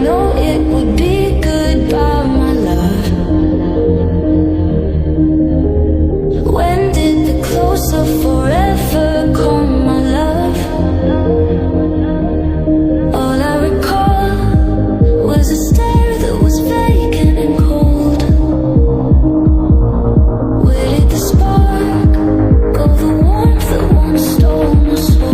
know it would be goodbye, my love. When did the close of forever come, my love? All I recall was a stare that was vacant and cold. Where did the spark go, the warmth that once stole my soul?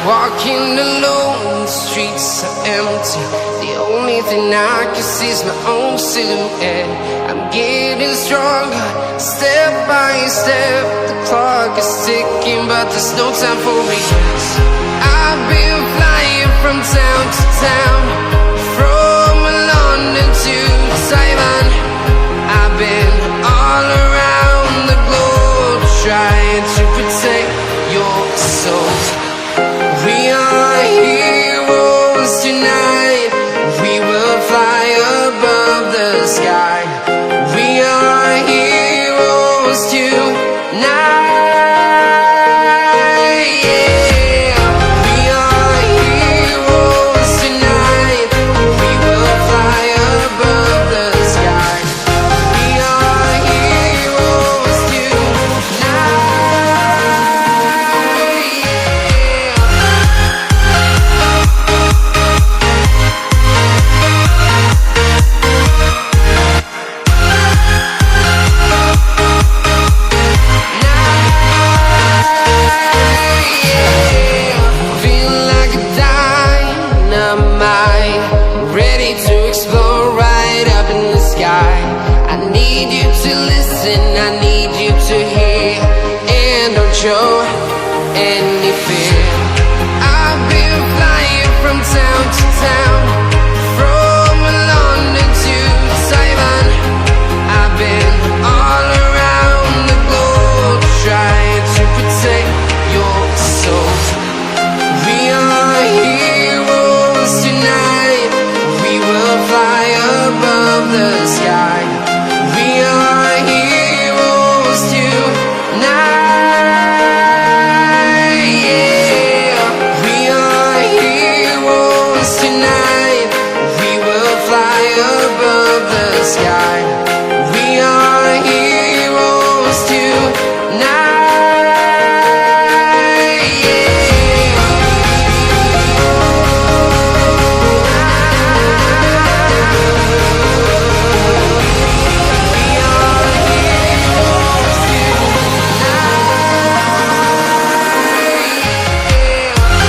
Walking alone, the streets are empty. The only thing I can see is my own silhouette. I'm getting stronger, step by step. The clock is ticking, but there's no time for regrets. I've been flying from town to town, from London to Taiwan. I've been all around the globe, trying to protect your soul. We are heroes tonight. We will fly above the sky. We are heroes tonight. Yeah. We are heroes tonight. We will fly above the sky. We are heroes tonight. I need you to hear and don't show and